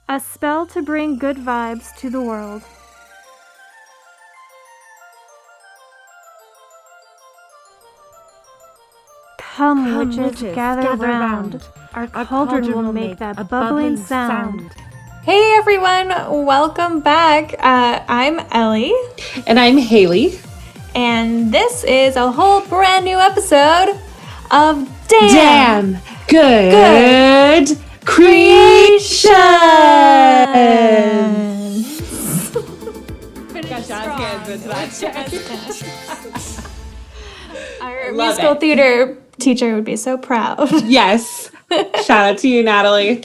A spell to bring good vibes to the world. Come, witches, gather round. Our cauldron will make that bubbling sound. Hey everyone, welcome back. I'm Ellie. And I'm Haley. And this is a whole brand new episode of Damn Good Creation. Our musical theater teacher would be so proud. Yes. Shout out to you, Natalie.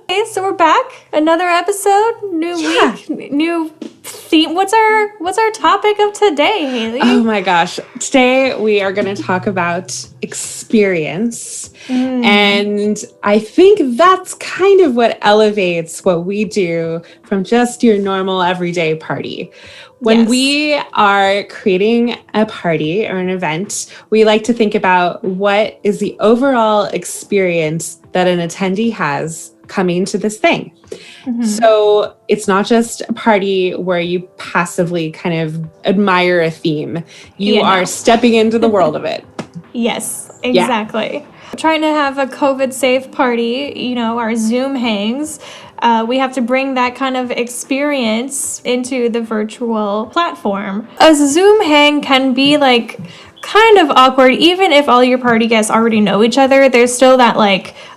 Okay, so we're back. Another episode, new week, new theme. What's our topic of today, Haley? Oh my gosh. Today we are going to talk about experience. And I think that's kind of what elevates what we do from just your normal everyday party. When we are creating a party or an event, we like to think about what is the overall experience that an attendee has coming to this thing. So it's not just a party where you passively kind of admire a theme. You are stepping into the world of it. Yes, exactly. Yeah. Trying to have a COVID-safe party, our Zoom hangs. We have to bring that kind of experience into the virtual platform. A Zoom hang can be kind of awkward, even if all your party guests already know each other. There's still that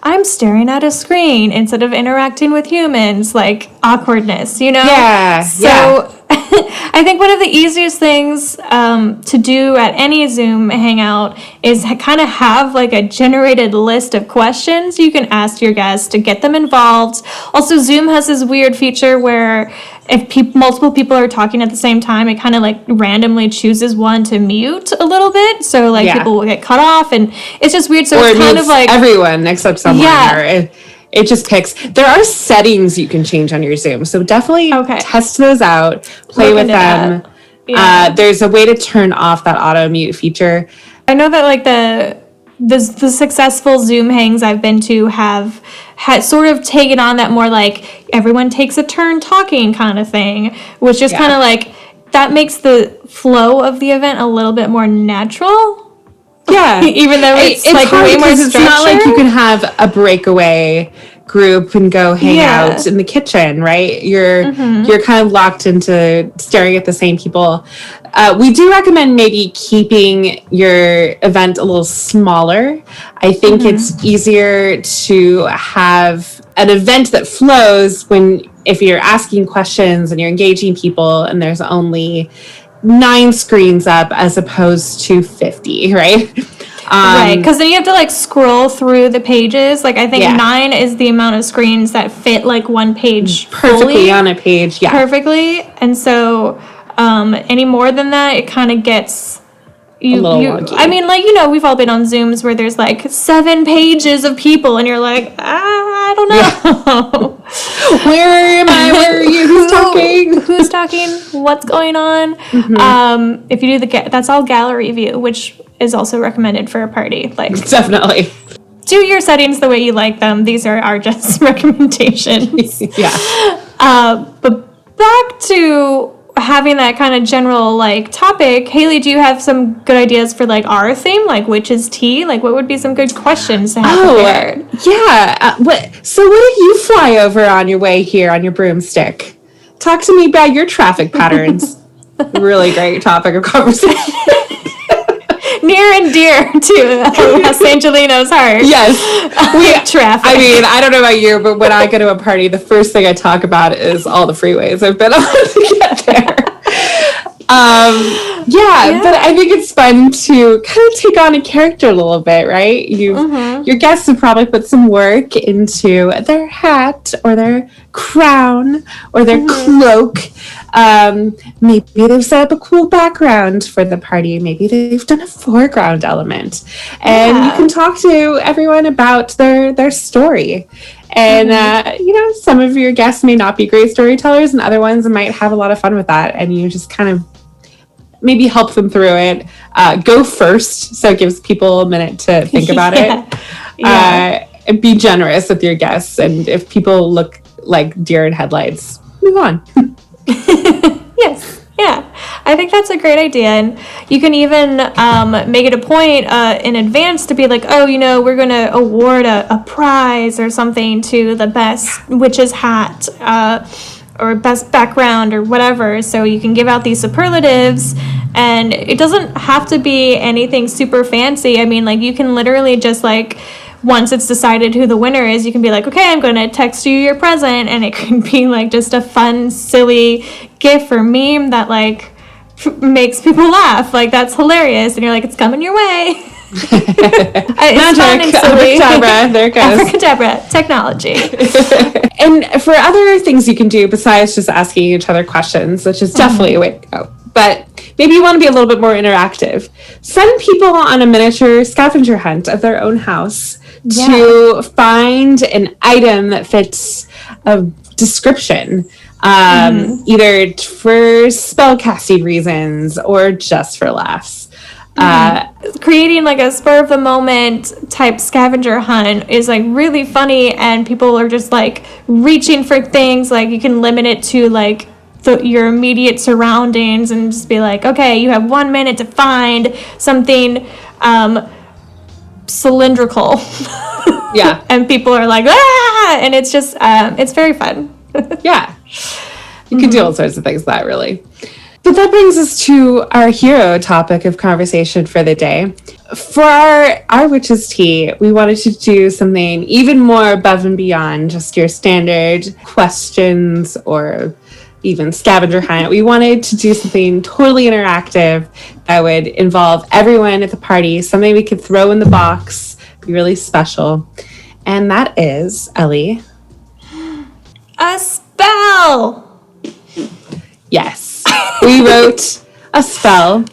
I'm staring at a screen instead of interacting with humans, awkwardness, Yeah. So I think one of the easiest things to do at any Zoom hangout is kind of have a generated list of questions you can ask your guests to get them involved. Also, Zoom has this weird feature where if multiple people are talking at the same time, it kind of randomly chooses one to mute a little bit. So people will get cut off, and it's just weird. So or it's kind of everyone except someone. Yeah. Or it just picks. There are settings you can change on your Zoom. So definitely test those out, play with them. Yeah. There's a way to turn off that auto mute feature. I know that the successful Zoom hangs I've been to have sort of taken on that more everyone takes a turn talking kind of thing, which is kind of that makes the flow of the event a little bit more natural. Yeah. Even though it's hard way more it's not like you can have a breakaway group and go hang out in the kitchen, right? You're kind of locked into staring at the same people. We do recommend maybe keeping your event a little smaller. I think it's easier to have an event that flows if you're asking questions and you're engaging people and there's only 9 screens up as opposed to 50, right? Right, because then you have to scroll through the pages. I think 9 is the amount of screens that fit one page perfectly fully, on a page. Yeah, perfectly. And so any more than that, it kind of gets a little wonky. I mean, we've all been on Zooms where there's 7 pages of people, and you're I don't know. Yeah. Where am I? Where are you? Who's talking? Who's talking? What's going on? If you do that's all gallery view, which is also recommended for a party. Definitely. Do your settings the way you like them. These are our just recommendations. Yeah. But back to having that kind of general topic, Haley, do you have some good ideas for our theme, witch's tea? What would be some good questions to have prepared? Yeah. What did you fly over on your way here on your broomstick? Talk to me about your traffic patterns. Really great topic of conversation. Near and dear to Los Angelinos' heart. Yes. Traffic. I mean, I don't know about you, but when I go to a party, the first thing I talk about is all the freeways I've been on to get there. But I think it's fun to kind of take on a character a little bit, right? Your guests have probably put some work into their hat or their crown or their cloak. Maybe they've set up a cool background for the party. Maybe they've done a foreground element. And you can talk to everyone about their story. And, some of your guests may not be great storytellers and other ones might have a lot of fun with that. And you just kind of maybe help them through it. Go first, so it gives people a minute to think about it. be generous with your guests. And if people look like deer in headlights, move on. Yes. Yeah, I think that's a great idea. And you can even make it a point in advance to be like, oh, we're going to award a prize or something to the best witch's hat or best background or whatever. So you can give out these superlatives, and it doesn't have to be anything super fancy. I mean, like, you can literally just like, once it's decided who the winner is, you can be like, okay, I'm going to text you your present. And it can be like just a fun, silly GIF or meme that like makes people laugh. Like, that's hilarious. And you're like, it's coming your way. It's fun and silly. Abracadabra, there it goes. Abracadabra, technology. And for other things you can do besides just asking each other questions, which is definitely a way to go. But maybe you want to be a little bit more interactive. Send people on a miniature scavenger hunt of their own house to find an item that fits a description, either for spellcasting reasons or just for laughs. Creating like a spur of the moment type scavenger hunt is like really funny, and people are just like reaching for things. Like, you can limit it to like your immediate surroundings and just be like, okay, you have 1 minute to find something cylindrical. Yeah. And people are like, ah! And it's just it's very fun. Yeah. You can do all sorts of things with that, really. But that brings us to our hero topic of conversation for the day. For our witch's tea, we wanted to do something even more above and beyond just your standard questions or even scavenger hunt. We wanted to do something totally interactive that would involve everyone at the party, something we could throw in the box, be really special. And that is, Ellie, A spell! Yes. We wrote a spell,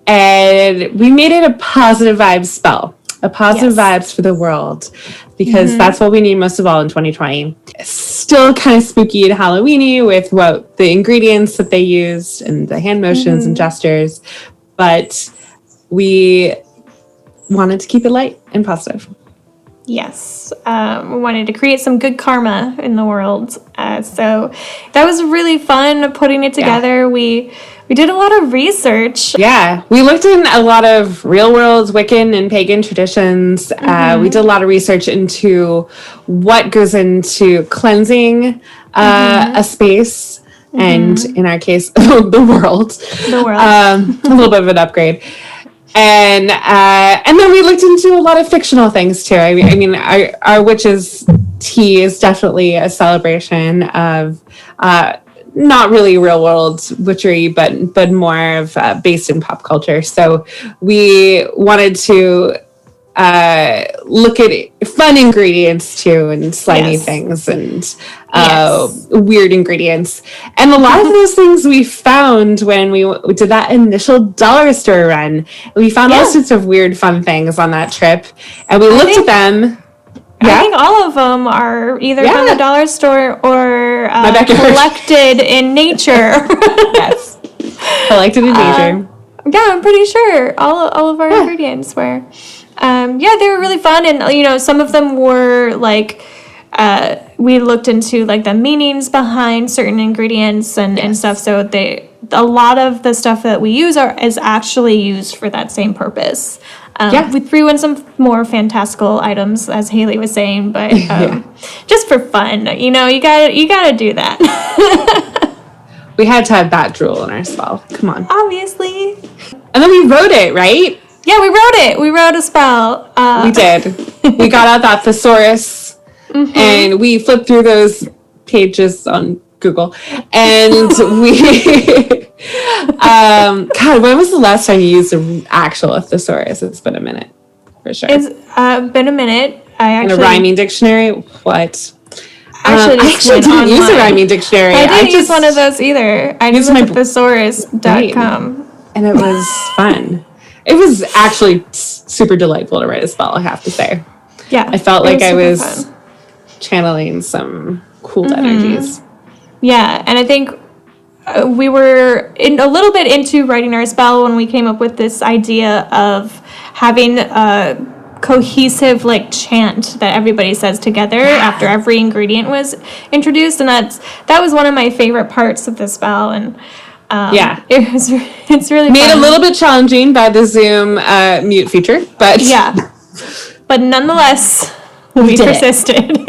and we made it a positive vibes spell. A positive vibes for the world, because that's what we need most of all in 2020. Still kind of spooky and Halloweeny with what the ingredients that they used and the hand motions and gestures, but we wanted to keep it light and positive. Yes, we wanted to create some good karma in the world. So that was really fun putting it together. We did a lot of research. Yeah, we looked in a lot of real world Wiccan and pagan traditions. We did a lot of research into what goes into cleansing a space, and in our case, the world. The world. A little bit of an upgrade. And then we looked into a lot of fictional things too. I mean, our witch's tea is definitely a celebration of not really real world witchery, but more of based in pop culture. So we wanted to look at fun ingredients too, and slimy things, and weird ingredients. And a lot of those things we found when we did that initial dollar store run. We found all sorts of weird, fun things on that trip, and we looked at them. I think all of them are either from the dollar store or collected in nature. Yes, collected in nature. Yeah, I'm pretty sure all of our ingredients were. They were really fun, and some of them were like we looked into like the meanings behind certain ingredients and stuff. So a lot of the stuff that we use is actually used for that same purpose. We threw in some more fantastical items, as Haley was saying, but just for fun, you gotta do that. We had to have bat drool in our spell. Come on, obviously. And then we wrote it, right? Yeah, we wrote it. We wrote a spell. We did. We got out that thesaurus, and we flipped through those pages on Google, and we. God, when was the last time you used an actual thesaurus? It's been a minute, for sure. It's been a minute. In a rhyming dictionary? What? I actually didn't use a rhyming dictionary. I didn't use one of those either. I used my thesaurus.com. And it was fun. It was actually super delightful to write a spell, I have to say. Yeah. I felt like I was channeling some cool energies. Yeah, and I think we were a little bit into writing our spell when we came up with this idea of having cohesive like chant that everybody says together after every ingredient was introduced, and that was one of my favorite parts of the spell. And it's really made fun. A little bit challenging by the Zoom mute feature, but but nonetheless we persisted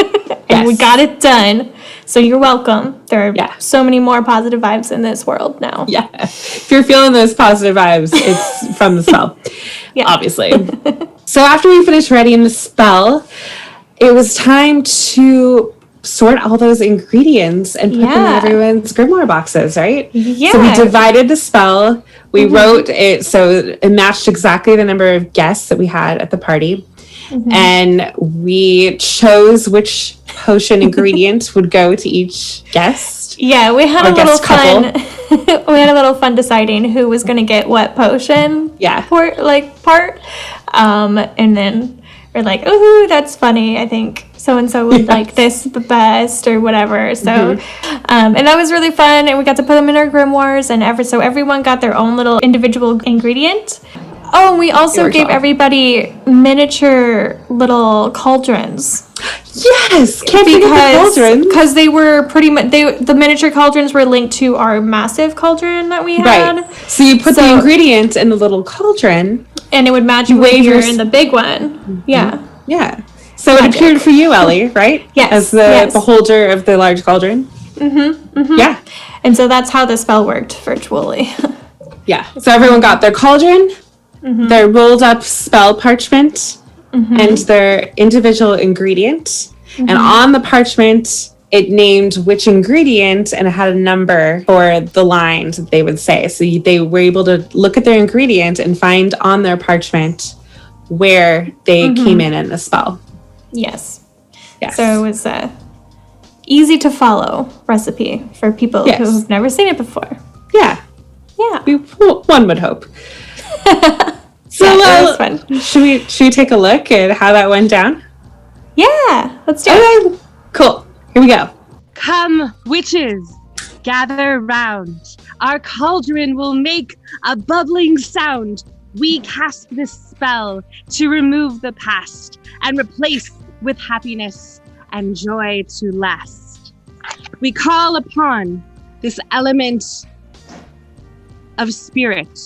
and we got it done. So you're welcome. There are so many more positive vibes in this world now. Yeah. If you're feeling those positive vibes, it's from the spell, obviously. So after we finished writing the spell, it was time to sort all those ingredients and put them in everyone's grimoire boxes, right? Yeah. So we divided the spell. We wrote it so it matched exactly the number of guests that we had at the party. And we chose which potion ingredient would go to each guest. Yeah, we had a little fun. We had a little fun deciding who was going to get what potion. Part. And then we're like, ooh, that's funny. I think so-and-so would like this the best or whatever. So, and that was really fun. And we got to put them in our grimoires, and so everyone got their own little individual ingredient. Oh, and we also gave everybody miniature little cauldrons. Yes, can't forget the cauldrons. Because they were pretty much, the miniature cauldrons were linked to our massive cauldron that we had. Right. So you put the ingredient in the little cauldron. And it would magically appear in the big one. Yeah. Yeah. So it appeared for you, Ellie, right? Yes. As the beholder of the large cauldron. Yeah. And so that's how the spell worked virtually. Yeah. So everyone got their cauldron, their rolled up spell parchment, and their individual ingredient. And on the parchment, it named which ingredient, and it had a number for the lines that they would say. So they were able to look at their ingredient and find on their parchment where they came in the spell. Yes. So it was a easy to follow recipe for people who've never seen it before. Yeah. One would hope. So it was fun. Should we take a look at how that went down? Yeah, let's do it. Cool. Here we go. Come, witches, gather round. Our cauldron will make a bubbling sound. We cast this spell to remove the past and replace with happiness and joy to last. We call upon this element of spirit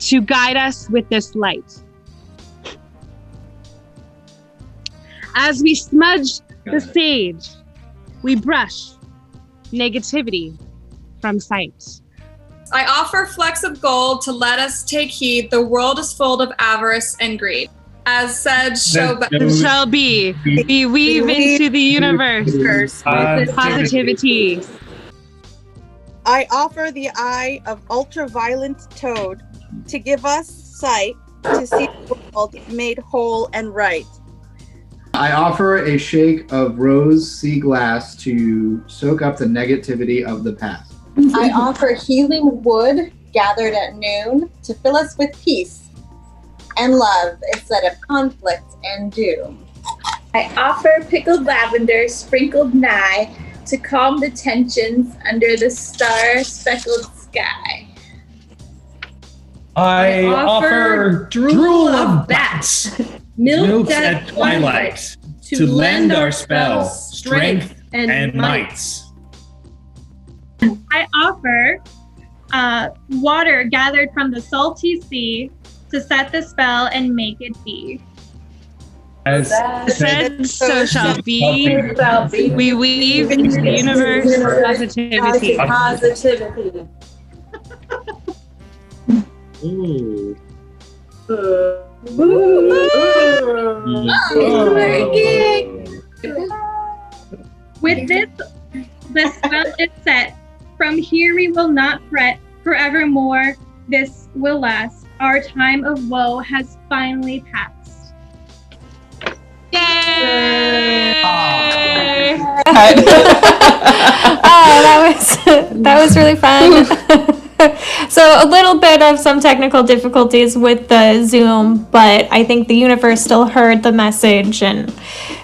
to guide us with this light. As we smudge the sage, we brush negativity from sight. I offer flecks of gold to let us take heed. The world is full of avarice and greed. As said, shall be. We weave into the universe with positivity. I offer the eye of ultraviolet toad to give us sight to see the world made whole and right. I offer a shake of rose sea glass to soak up the negativity of the past. I offer healing wood gathered at noon to fill us with peace and love instead of conflict and doom. I offer pickled lavender sprinkled nigh to calm the tensions under the star-speckled sky. I offer drool of bats, milked at twilight, to lend our spell strength and might. I offer water gathered from the salty sea to set the spell and make it be. As said, so shall be. We weave into the universe positivity. Positivity. Ooh. With this, the spell is set. From here we will not fret forevermore. This will last. Our time of woe has finally passed. Yay! That was really fun. So a little bit of some technical difficulties with the Zoom, but I think the universe still heard the message and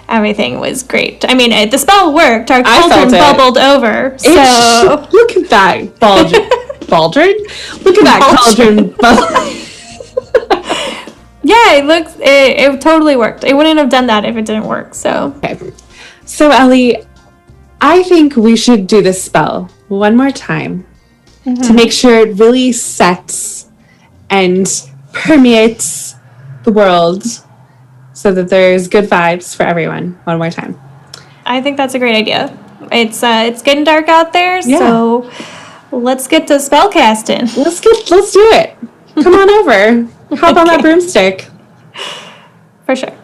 everything was great. I mean, the spell worked. Our cauldron bubbled over. So look at that baldron. Look at that cauldron. Yeah, it totally worked. It wouldn't have done that if it didn't work. So Okay. So Ellie, I think we should do this spell one more time to make sure it really sets and permeates the world so that there's good vibes for everyone one more time. I think that's a great idea. It's getting dark out there, so let's get to spell casting. Let's do it. Come on over. Hop on that broomstick. For sure.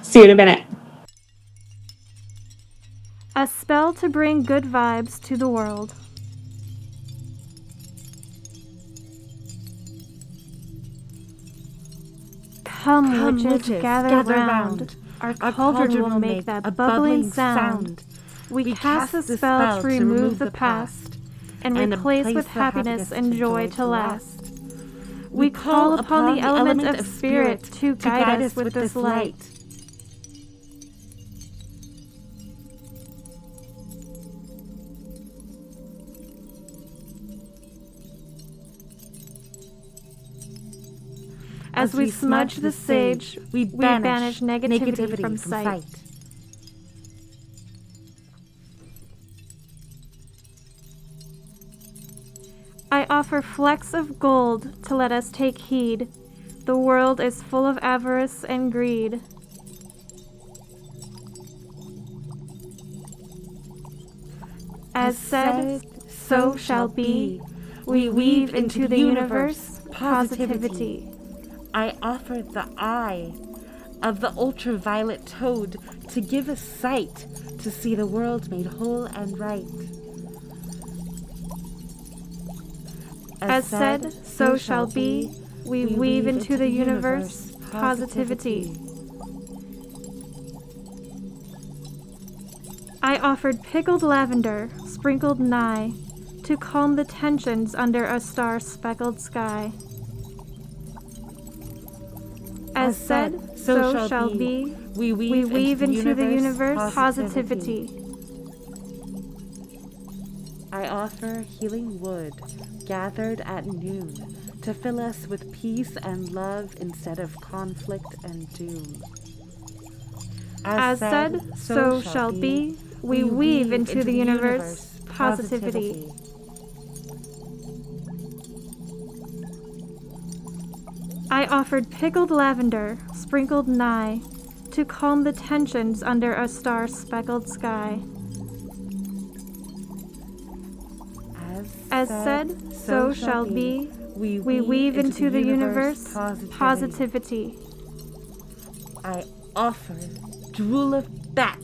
See you in a minute. A spell to bring good vibes to the world. Come, witches, gather round. Our cauldron will make that bubbling sound. We cast the spell to remove the past and replace with happiness and joy to last. We call upon the element of spirit to guide us with this light. As we smudge the sage, we banish negativity from sight. I offer flecks of gold to let us take heed. The world is full of avarice and greed. As said, so shall be. We weave into the universe positivity. I offer the eye of the ultraviolet toad to give us sight to see the world made whole and right. As said, so shall be. We weave into the universe positivity. I offered pickled lavender, sprinkled nigh, to calm the tensions under a star-speckled sky. As said, so shall be. We weave into the universe positivity. I offer healing wood, gathered at noon, to fill us with peace and love instead of conflict and doom. As said, so shall be. We weave into the universe positivity. I offered pickled lavender, sprinkled nigh, to calm the tensions under a star-speckled sky. As said, so shall be. We weave into the universe positivity. I offer drool of bat,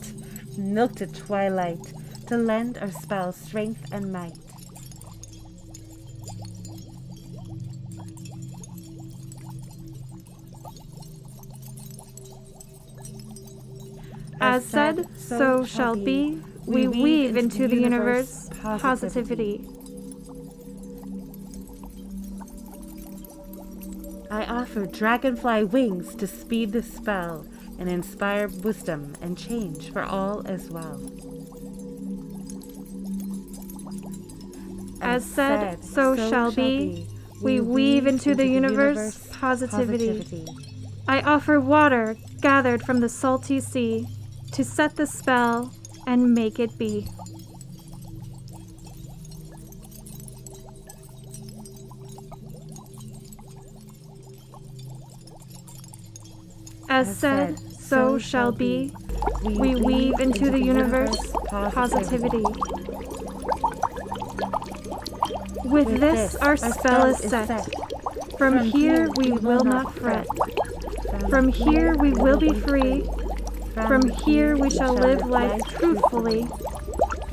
milked at twilight, to lend our spell strength and might. As said, so shall be. We weave into the universe positivity. I offer dragonfly wings to speed the spell and inspire wisdom and change for all as well. As said, so shall be. We weave into the universe positivity. I offer water gathered from the salty sea to set the spell and make it be. As said, so shall be. We weave into the universe positivity. With this, our spell is set. From here, we will not fret. From here, we will be free. From here, we shall live life truthfully.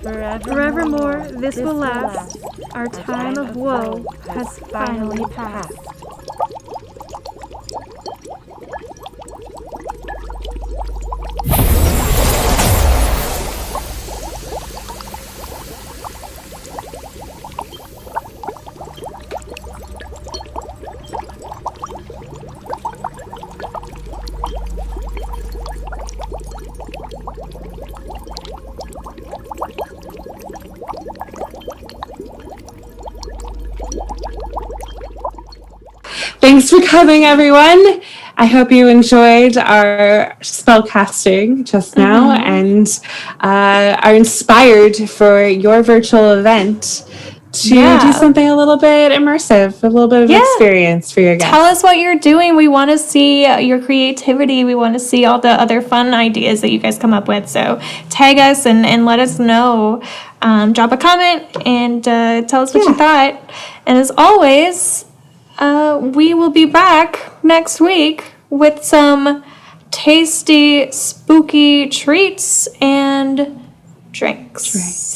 Forevermore, this will last. Our time of woe has finally passed. Thanks for coming, everyone. I hope you enjoyed our spell casting just now and are inspired for your virtual event to do something a little bit immersive, a little bit of experience for your guests. Tell us what you're doing. We want to see your creativity. We want to see all the other fun ideas that you guys come up with. So tag us and let us know. Drop a comment and tell us what you thought. And as always, we will be back next week with some tasty, spooky treats and drinks.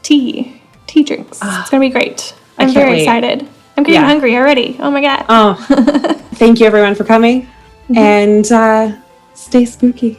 Tea drinks. It's gonna be great. I'm very excited. I'm getting hungry already. Oh my god. Thank you everyone for coming and stay spooky.